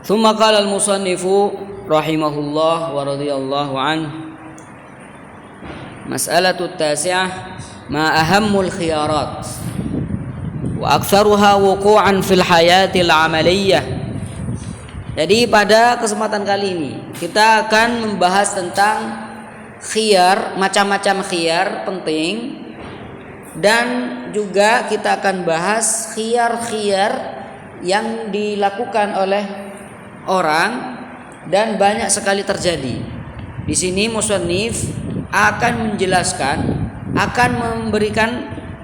Thumma qala al-musannifu rahimahullah wa radhiyallahu anhu mas'alatu tasi'ah ma ahammul khiyarat wa aktsaruha wuqu'an fil hayatil amaliyah. Jadi pada kesempatan kali ini kita akan membahas tentang khiyar, macam-macam khiyar penting, dan juga kita akan bahas khiyar-khiyar yang dilakukan oleh orang dan banyak sekali terjadi. Di sini musannif akan menjelaskan, akan memberikan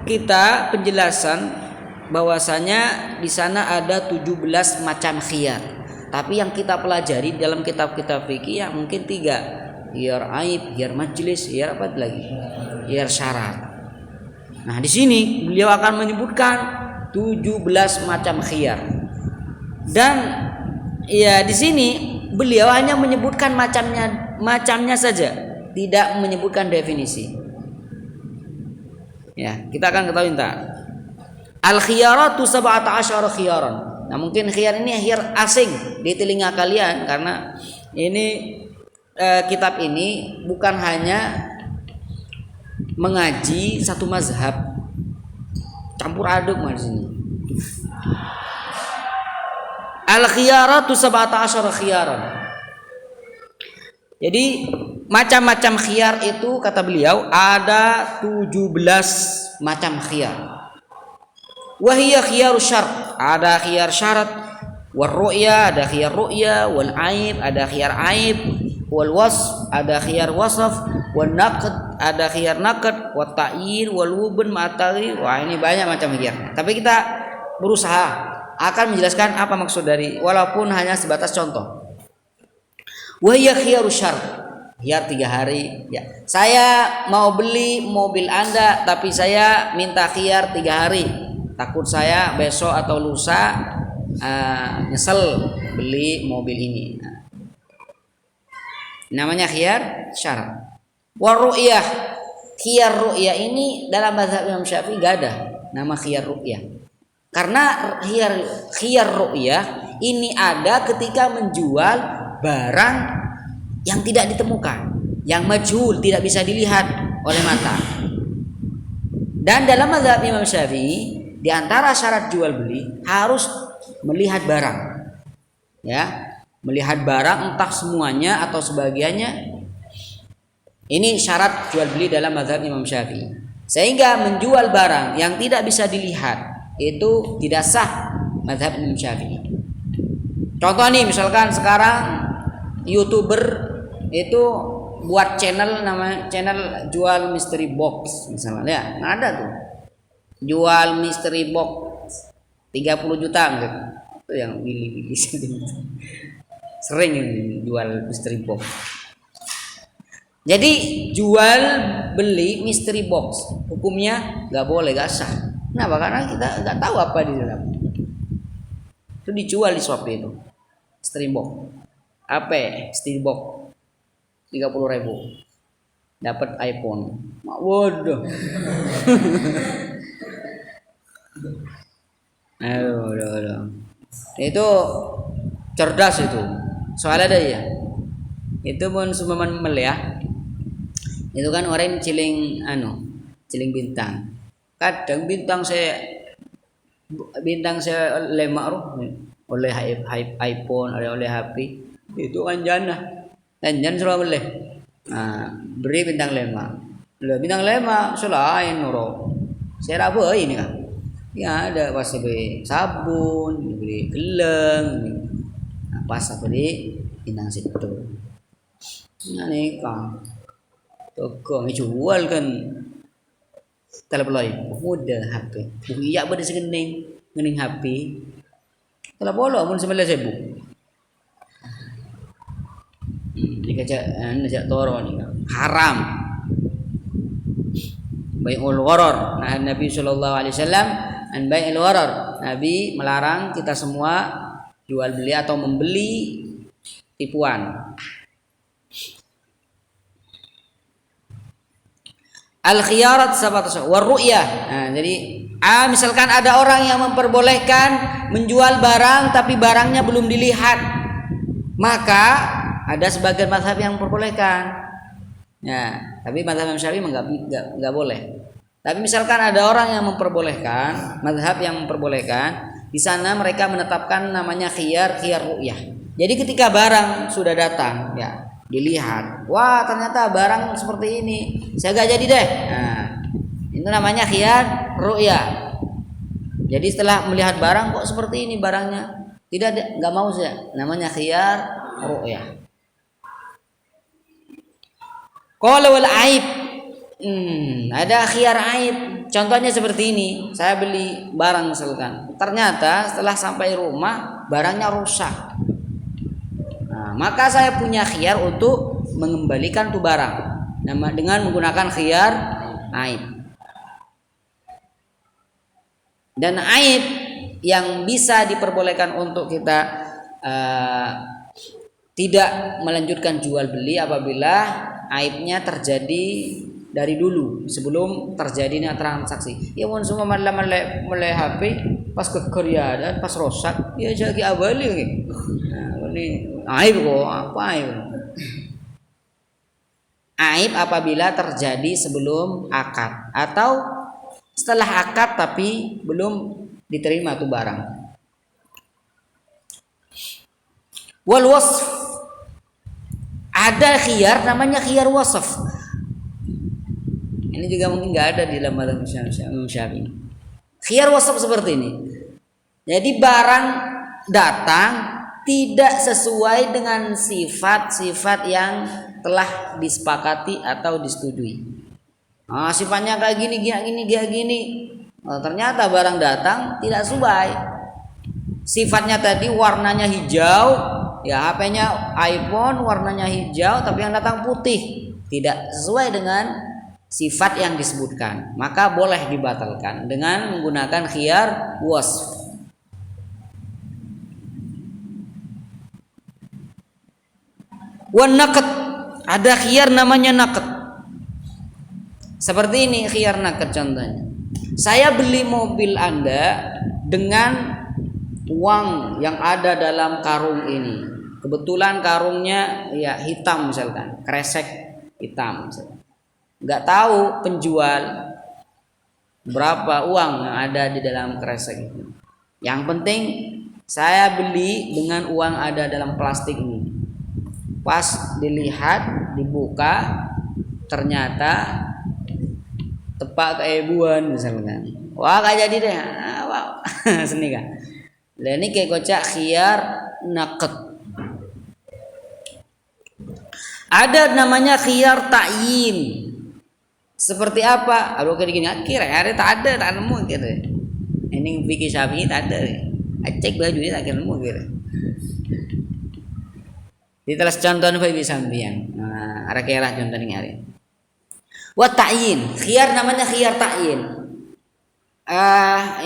kita penjelasan bahwasanya di sana ada 17 macam khiyar. Tapi yang kita pelajari dalam kitab-kitab fikih ya mungkin 3. Khiyar aib, khiyar majlis, khiyar apa lagi? Khiyar syarat. Nah, di sini beliau akan menyebutkan 17 macam khiyar. Dan ya di sini beliau hanya menyebutkan macamnya saja, tidak menyebutkan definisi. Ya, kita akan ketahui entar. Al khiyaratu 17 khiyaran. Nah, mungkin khiyar ini khiyar asing di telinga kalian karena ini kitab ini bukan hanya mengaji satu mazhab, campur aduk di sini. Al khiyaratu 17 khiyaran. Jadi macam-macam khiyar itu kata beliau ada 17 macam khiyar. Wahiyya khiyarus syart, ada khiyar syarat, wal ru'ya ada khiyar ru'ya, wal aib ada khiyar aib, wal wasf ada khiyar wasaf, wal naqd ada khiyar naqd, wat ta'yir wal wubun ma'tari. Wah, ini banyak macam khiyar. Tapi kita berusaha akan menjelaskan apa maksud dari, walaupun hanya sebatas contoh. Wahiyya khiyarus syart, khiyar 3 hari. Ya, saya mau beli mobil Anda tapi saya minta khiyar 3 hari. Takut saya besok atau lusa nyesel beli mobil ini. Nah, namanya khiyar syarat. Waru'yah, khiyar ru'yah ini dalam mazhab Imam Syafi'i gak ada nama khiyar ru'yah. Karena khiyar ru'yah ini ada ketika menjual barang yang tidak ditemukan, yang majhul, tidak bisa dilihat oleh mata. Dan dalam mazhab Imam Syafi'i di antara syarat jual beli harus melihat barang, ya, melihat barang entah semuanya atau sebagiannya. Ini syarat jual beli dalam mazhab Imam Syafi'i. Sehingga menjual barang yang tidak bisa dilihat itu tidak sah mazhab Imam Syafi'i. Contoh nih, misalkan sekarang YouTuber itu buat channel, nama channel jual mystery box misalnya, ya, nah ada tuh jual mystery box 30 juta gitu. Itu yang pilih sering jual mystery box. Jadi jual beli mystery box hukumnya nggak boleh, nggak sah. Kenapa? Karena kita nggak tahu apa di dalam. Itu dijual di Shopee itu mystery box. Apa? Mystery box 30.000 dapat iPhone. Waduh. Aduh. Itu cerdas itu. Soalnya ada ya. Itu pun sumaman meliah. Itu kan orang ciling bintang. Kadang bintang saya lemak oleh iPhone, oleh HP. Itu kan jannah. Dan jangan selalu boleh. Nah, beri bintang lema. Bintang lema selain nuro. Saya apa ini kan? Ya ada pas beli sabun, beli geleng, nah, pas beli bintang situ. Nah nih kan, toko jual kan, telepon muda HP, iya pada segening HP, telepon pun 9.000. Dikajak toro nih haram. Bai'ul gharar. Nah, Nabi sallallahu alaihi wasallam an bai'il gharar. Nabi melarang kita semua jual beli atau membeli tipuan. Al khiyarat sahabat war ru'yah. Nah, jadi misalkan ada orang yang memperbolehkan menjual barang tapi barangnya belum dilihat. Maka ada sebagian mazhab yang memperbolehkan. Ya, tapi mazhab Imam Syafi'i nggak boleh. Tapi misalkan ada orang yang memperbolehkan, mazhab yang memperbolehkan, di sana mereka menetapkan namanya khiyar ru'yah. Jadi ketika barang sudah datang, ya dilihat, wah ternyata barang seperti ini, saya gak jadi deh. Nah, itu namanya khiyar ru'yah. Jadi setelah melihat barang kok seperti ini barangnya, nggak mau saya, namanya khiyar ru'yah. Qala wal aib. Ada khiyar aib. Contohnya seperti ini. Saya beli barang misalkan. Ternyata setelah sampai rumah barangnya rusak. Nah, maka saya punya khiyar untuk mengembalikan tuh barang dengan menggunakan khiyar aib. Dan aib yang bisa diperbolehkan untuk kita tidak melanjutkan jual beli apabila aibnya terjadi dari dulu sebelum terjadinya transaksi. Ya mun semua malam mulai HP pas kekeriadan pas rusak ya jadi abali. Nah, ini aib kok apa aib? Aib apabila terjadi sebelum akad atau setelah akad tapi belum diterima tuh barang. Wal wasf. Ada khiyar namanya khiyar wasf. Ini juga mungkin nggak ada di dalam mazhab Syafi'i. Khiyar wasf seperti ini. Jadi barang datang tidak sesuai dengan sifat-sifat yang telah disepakati atau disetujui. Nah, sifatnya kayak gini. Nah, ternyata barang datang tidak sesuai. Sifatnya tadi warnanya hijau, ya HP-nya iPhone warnanya hijau tapi yang datang putih, tidak sesuai dengan sifat yang disebutkan, maka boleh dibatalkan dengan menggunakan khiyar wasf. Wan naqd, ada khiyar namanya naqd. Seperti ini khiyar naqd contohnya. Saya beli mobil Anda dengan uang yang ada dalam karung ini. Kebetulan karungnya ya hitam misalkan, kresek hitam misalkan. Nggak tahu penjual berapa uang yang ada di dalam kresek itu. Yang penting saya beli dengan uang ada dalam plastik ini. Pas dilihat, dibuka, ternyata tepak keibuan misalkan. Wah gak jadi deh. Wow. Seni kan. Lah ini kayak kocak khiyar naqd. Ada namanya khiyar ta'yin. Seperti apa? Kalau kayak gini akhirnya ada tak nemu gitu. Ini fikih Syafi'i tak ada. Cek baju ini tak nemu gitu. Di telas contohnya bagi sampean. Nah, ada kira contoh ini hari. Wa ta'yin, khiyar namanya khiyar ta'yin.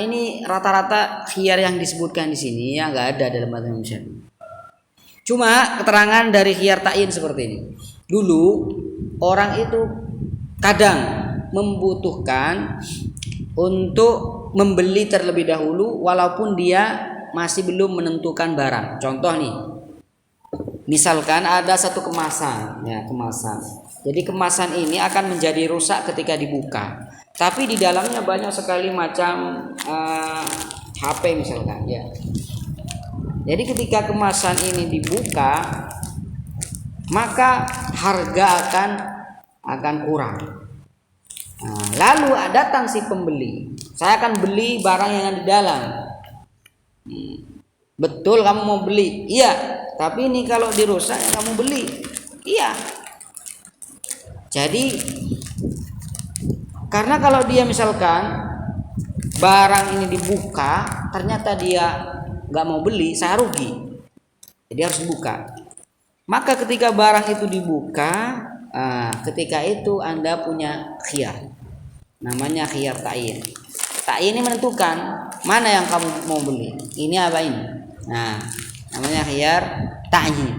Ini rata-rata khiyar yang disebutkan di sini ya enggak ada dalam mazhab Syafi'i. Cuma keterangan dari khiyar ta'yin seperti ini. Dulu orang itu kadang membutuhkan untuk membeli terlebih dahulu walaupun dia masih belum menentukan barang. Contoh nih, misalkan ada satu kemasan, ya kemasan. Jadi kemasan ini akan menjadi rusak ketika dibuka. Tapi di dalamnya banyak sekali macam HP misalkan, ya. Jadi ketika kemasan ini dibuka, maka harga akan kurang. Nah, lalu datang si pembeli. Saya akan beli barang yang ada di dalam. Betul kamu mau beli? Iya. Tapi ini kalau dirusak yang kamu beli. Iya. Jadi karena kalau dia misalkan barang ini dibuka, ternyata dia nggak mau beli, saya rugi. Jadi harus buka. Maka ketika barang itu dibuka, ketika itu Anda punya khiyar. Namanya khiyar ta'yin. Ta'yin ini menentukan mana yang kamu mau beli. Ini apa ini? Nah, namanya khiyar ta'yin.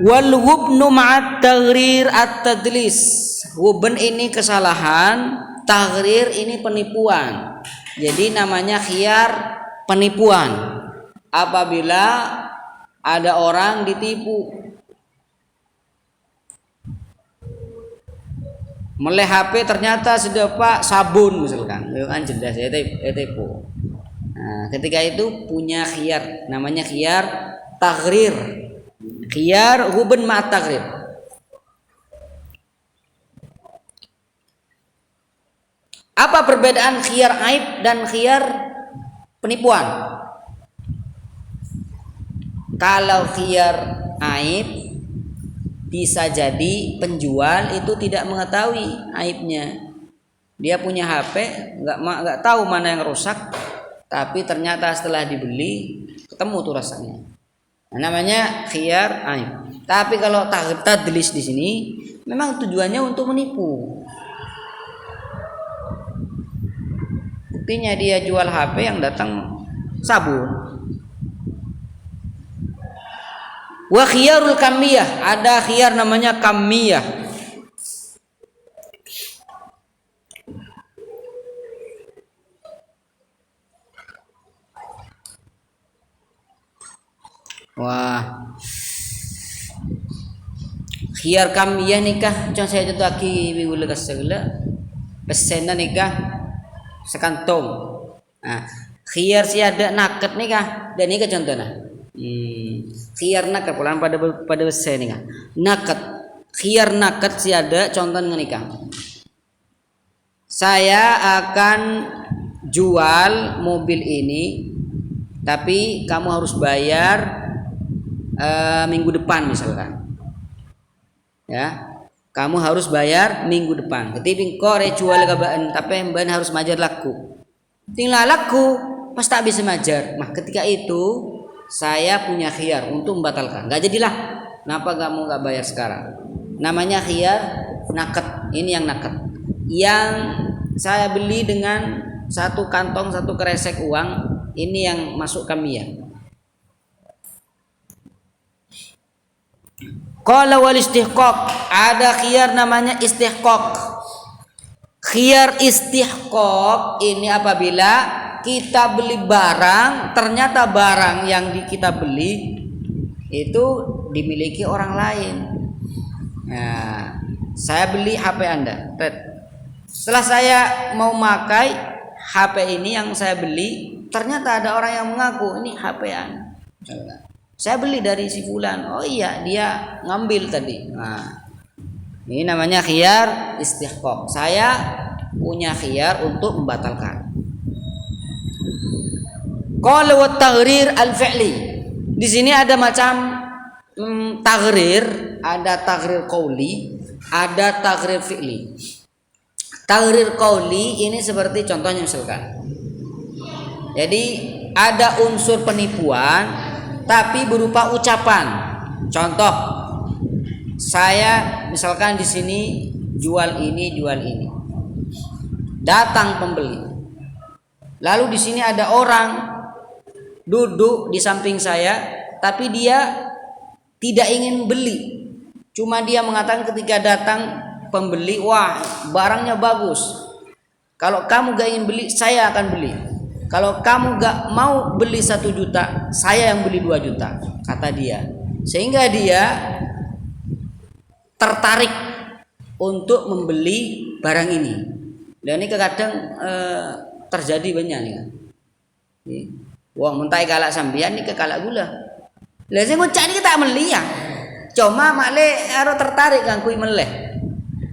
Wal wubnu ma'at taghrir at-tadlis. Wubn ini kesalahan, taghrir ini penipuan. Jadi namanya khiyar penipuan. Apabila ada orang ditipu, meleh HP ternyata sudah Pak sabun misalkan, kan jelas ya tipu. Nah, ketika itu punya khiyar, namanya khiyar taghrir, khiyar huben ma taghrir. Apa perbedaan khiyar aib dan khiyar penipuan? Kalau khiyar aib, bisa jadi penjual itu tidak mengetahui aibnya. Dia punya HP, nggak tahu mana yang rusak, tapi ternyata setelah dibeli ketemu tuh rasanya. Nah, namanya khiyar aib. Tapi kalau tadlis di sini memang tujuannya untuk menipu. Buktinya dia jual HP yang datang sabun. Wa khiyarul kamiyah, ada khiyar namanya kamiyah. Wah, khiyar kamiyah nikah contoh saya contoh aki wiwula kasegala pesena nikah sekantong. Nah, khiyar si ada naket nikah dan nikah contohnya. Khiyar nakat pulang pada besar nikah. Nakat, khiyar nakat si ada contoh nikah. Saya akan jual mobil ini, tapi kamu harus bayar minggu depan misalkan. Ya, kamu harus bayar minggu depan. Ketika kore jual kabaan, tapi mbak harus majar laku. Tinggal laku, pas tak bisa majar. Nah, ketika itu saya punya khiyar untuk membatalkan. Nggak jadilah. Kenapa kamu nggak bayar sekarang? Namanya khiyar naket. Ini yang naket. Yang saya beli dengan satu kantong satu kresek uang. Ini yang masuk kamiyah. Qala wal istihqaq, ada khiyar namanya istihqaq. Khiyar istihqaq ini apabila kita beli barang, ternyata barang yang kita beli itu dimiliki orang lain. Nah, saya beli HP Anda. Setelah saya mau pakai HP ini yang saya beli, ternyata ada orang yang mengaku ini HP Anda. Saya beli dari si fulan. Oh iya, dia ngambil tadi. Nah, ini namanya khiyar istihqaq. Saya punya khiyar untuk membatalkan. Qala wa taghrir al-fi'li. Di sini ada macam taghrir, ada taghrir qauli, ada taghrir fi'li. Taghrir qauli ini seperti contohnya misalkan. Jadi ada unsur penipuan tapi berupa ucapan. Contoh, saya misalkan di sini jual ini. Datang pembeli. Lalu di sini ada orang duduk di samping saya, tapi dia tidak ingin beli. Cuma dia mengatakan ketika datang pembeli, wah barangnya bagus. Kalau kamu gak ingin beli, saya akan beli. Kalau kamu gak mau beli 1 juta, saya yang beli 2 juta, kata dia. Sehingga dia tertarik untuk membeli barang ini. Dan ini kadang terjadi banyak nih. Wah, mentai kalak sambian ni ke kalak gula. Lah sing ngocak ni kita meli ya. Cuma makle aro tertarik kan kui meleh.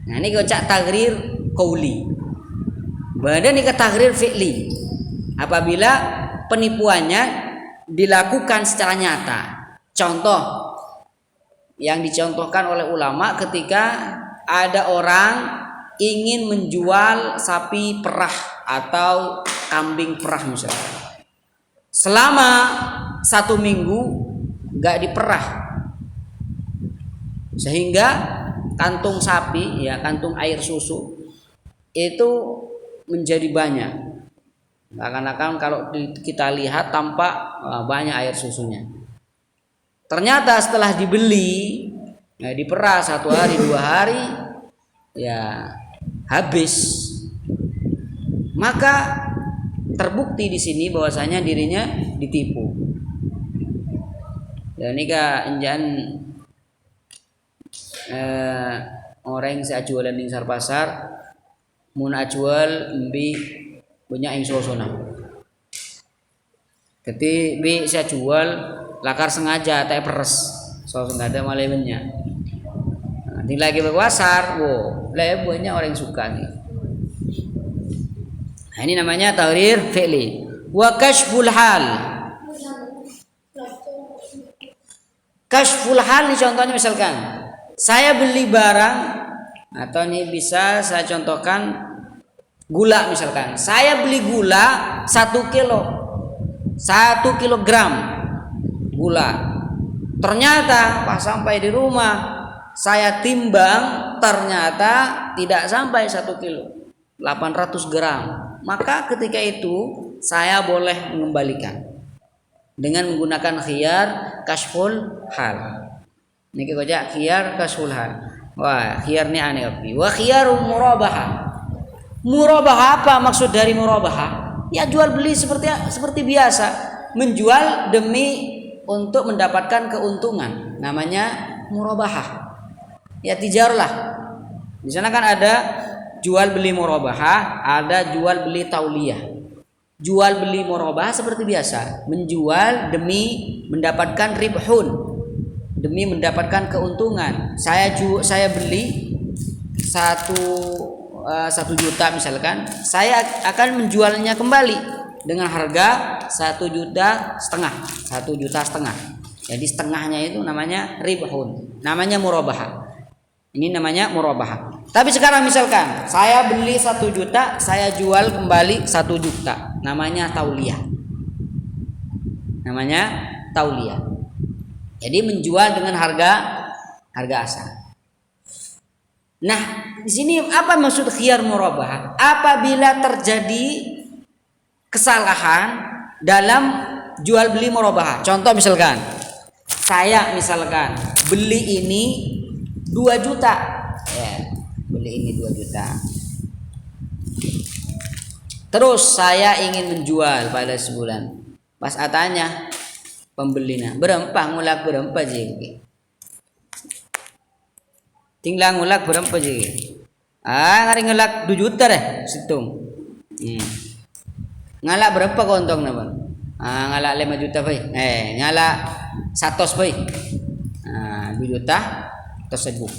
Nah, ini ngocak taghrir qauli. Badan ni ke taghrir fi'li. Apabila penipuannya dilakukan secara nyata. Contoh yang dicontohkan oleh ulama ketika ada orang ingin menjual sapi perah atau kambing perah misalnya. Selama 1 minggu gak diperah, sehingga kantung sapi, ya kantung air susu itu menjadi banyak. Akan-akan kalau kita lihat tampak banyak air susunya. Ternyata setelah dibeli, ya diperah 1 hari 2 hari, ya habis. Maka terbukti di sini bahwasanya dirinya ditipu. Dan ini enjaan orang yang jualan di pasar mun ajual mbi banyak yang sosona. Jadi bi saya jual lakar sengaja tak peres soalnya nggak ada malemennya. Nanti lagi berpasar, banyak orang yang suka nih. Nah, ini namanya tahrir fi'li. Wa kashful hal. Kashful hal nih contohnya misalkan saya beli barang atau nih bisa saya contohkan gula misalkan. Saya beli gula 1 kilo. 1 kilogram gula. Ternyata pas sampai di rumah saya timbang ternyata tidak sampai 1 kilo. 800 gram. Maka ketika itu saya boleh mengembalikan dengan menggunakan khiyar kashful hal. Ini kita baca khiyar kashful hal. Wah, khiyar ini aneh api. Wa khiyarul murabahah. Murabahah apa maksud dari murabahah? Ya jual beli seperti biasa, menjual demi untuk mendapatkan keuntungan. Namanya murabahah. Ya tijarlah. Di sana kan ada jual beli murabahah, ada jual beli tauliyah. Jual beli murabahah seperti biasa, menjual demi mendapatkan ribhun, demi mendapatkan keuntungan. Saya beli 1 juta misalkan, saya akan menjualnya kembali dengan harga 1,5 juta, 1,5 juta. Jadi setengahnya itu namanya ribhun, namanya murabahah. Ini namanya murabahah. Tapi sekarang misalkan saya beli 1 juta, saya jual kembali 1 juta. Namanya tauliyah. Namanya tauliyah. Jadi menjual dengan harga asal. Nah, di sini apa maksud khiyar murabahah? Apabila terjadi kesalahan dalam jual beli murabahah. Contoh misalkan saya beli ini 2 juta. Ya, beli ini 2 juta. Terus saya ingin menjual pada sebulan. Pas atanya pembelinya, berapa ngulak berapa je? Tinggal ngulak berapa je? Ngari ngulak 2 juta deh, situng. Ngalak berapa kontong nama? Ngalak 5 juta pai. Ngalak 100 pai. 2 juta tersebut.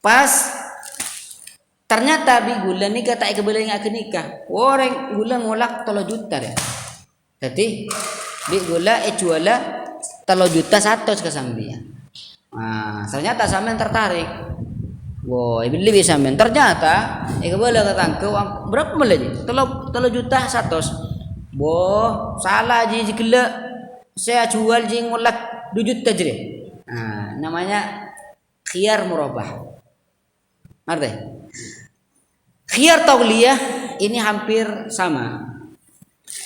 Pas ternyata bi gula nikah tak kebeli ngak nikah. Orang gula ngolak 3 juta deh. Jadi bi gula juala 3 juta 100 ke sambian. Ternyata sampean tertarik. Beli bisa sampean. Ternyata kebeli ketangkeu berapa beli? 3 juta 100. Salah ji gila. Saya jual ji ngolak 2 juta je. Namanya khiyar murabah. Ngerti? Khiyar tauliyah ini hampir sama.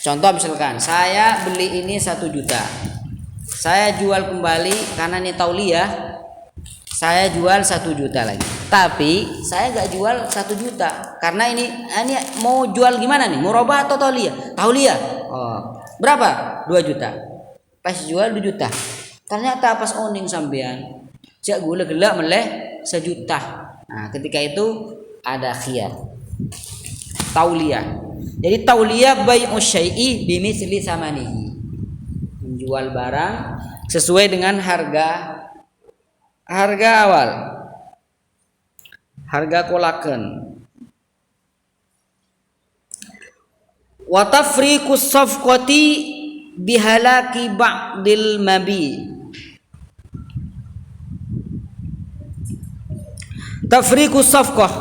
Contoh misalkan saya beli ini 1 juta. Saya jual kembali karena ini tauliyah. Saya jual 1 juta lagi. Tapi saya enggak jual 1 juta karena ini mau jual gimana nih? Murabah atau tauliyah? Tauliyah. Berapa? 2 juta. Pas jual 2 juta. Ternyata pas owning sampean jak gula gelak meleh 1 juta. Ketika itu ada khiyar tauliyah. Jadi tauliyah bai'u syai'i bimithli samanihi. Menjual barang sesuai dengan harga awal. Harga kolaken. Wa tafriqus safqati bihalaki ba'dil mabi. Tafriqus safqah.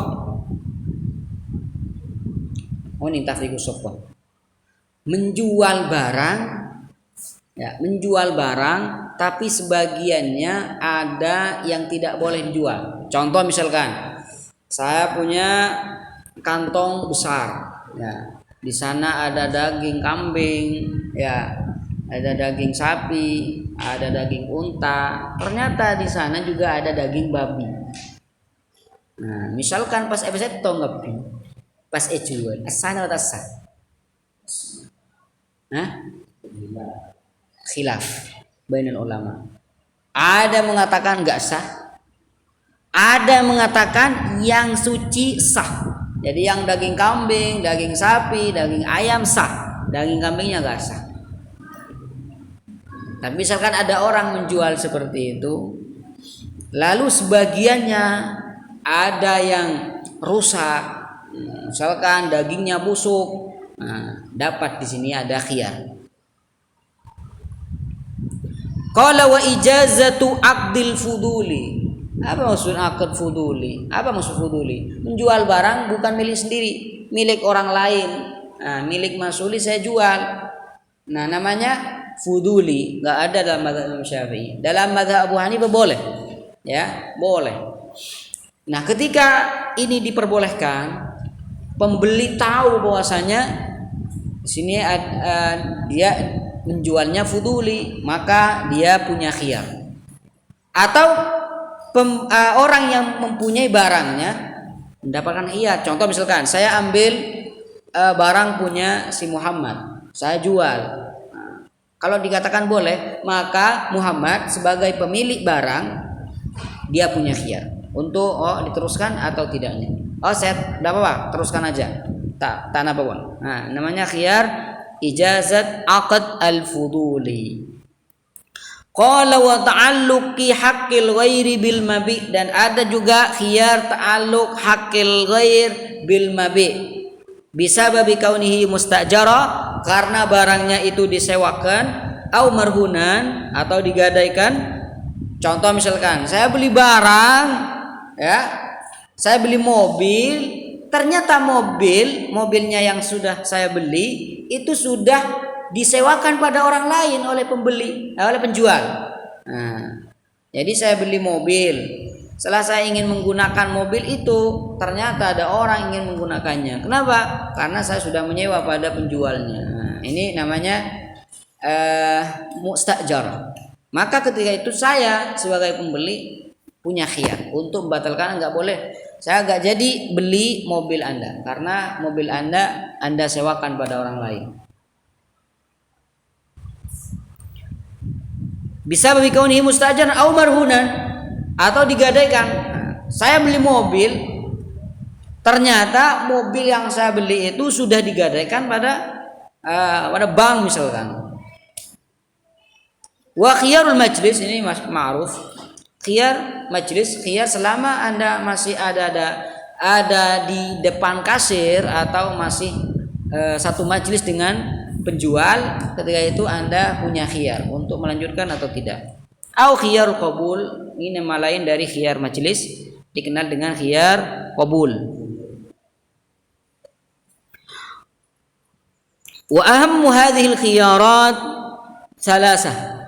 Ini tafriqus safqah. Menjual barang tapi sebagiannya ada yang tidak boleh dijual. Contoh misalkan saya punya kantong besar, ya. Di sana ada daging kambing, ya. Ada daging sapi, ada daging unta. Ternyata di sana juga ada daging babi. Misalkan pas episode tongapi, pas jual, asana atasa. Hah? Khilaf bainal ulama. Ada mengatakan nggak sah, ada mengatakan yang suci sah. Jadi yang daging kambing, daging sapi, daging ayam sah, daging kambingnya nggak sah. Tapi misalkan ada orang menjual seperti itu, lalu sebagiannya ada yang rusak, misalkan dagingnya busuk, nah, dapat di sini ada khiyar. Qala wa ijazatu aqdil fuduli. Apa maksud akad fuduli? Apa maksud fuduli? Menjual barang bukan milik sendiri, milik orang lain. Nah, milik masuli saya jual. Nah, namanya fuduli. Enggak ada dalam mazhab Imam Syafi'i. Dalam mazhab Abu Hanifah boleh. Ya, boleh. Nah, ketika ini diperbolehkan, pembeli tahu bahwasanya di sini dia menjualnya fuduli, maka dia punya khiyar. Atau orang yang mempunyai barangnya mendapatkan khiyar. Contoh misalkan saya ambil barang punya si Muhammad, saya jual. Nah, kalau dikatakan boleh, maka Muhammad sebagai pemilik barang dia punya khiyar untuk diteruskan atau tidaknya. Saya tidak apa-apa, teruskan aja. Tak apa-apa. Nah, namanya khiyar ijazat aqd al-fuduli. Qala wa ta'alluqi haqqil ghairi bil mabi, dan ada juga khiyar ta'alluq haqqil ghair bil mabi. Bisa babi kaunihi mustajara, karena barangnya itu disewakan, au marhunan, atau digadaikan. Contoh misalkan saya beli barang, ya, saya beli mobil, ternyata mobilnya yang sudah saya beli itu sudah disewakan pada orang lain oleh pembeli, oleh penjual. Nah, jadi saya beli mobil, setelah saya ingin menggunakan mobil itu, ternyata ada orang ingin menggunakannya. Kenapa? Karena saya sudah menyewa pada penjualnya. Nah, ini namanya mustajar. Maka ketika itu saya sebagai pembeli punya khiyar untuk membatalkan. Enggak boleh, saya enggak jadi beli mobil Anda karena mobil Anda sewakan pada orang lain. Bisa bagi kaunihi mustajan au marhunan, atau digadaikan. Saya beli mobil, ternyata mobil yang saya beli itu sudah digadaikan pada bank misalkan. Wa khiyarul majlis, ini ma'ruf. Khiyar majlis, khiyar selama Anda masih ada di depan kasir atau masih satu majlis dengan penjual, ketika itu Anda punya khiyar untuk melanjutkan atau tidak. Au khiyar qabul, ini nama lain dari khiyar majlis, dikenal dengan khiyar qabul. Wa ahammu hadhihi al-khiyarat salasah.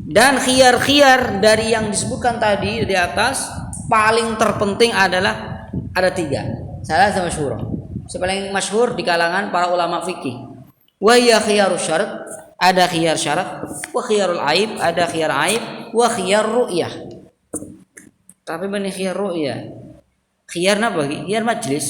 Dan khiyar-khiyar dari yang disebutkan tadi di atas, paling terpenting adalah ada 3. Salah sama masyhur. Paling masyhur di kalangan para ulama fikih. Wa hiya khiyarus syarat, ada khiyar syarat, wa khiyarul aib, ada khiyar aib, wa khiyar ru'yah. Tapi benih khiyar ru'yah. Khiyar apa lagi? Khiyar majlis.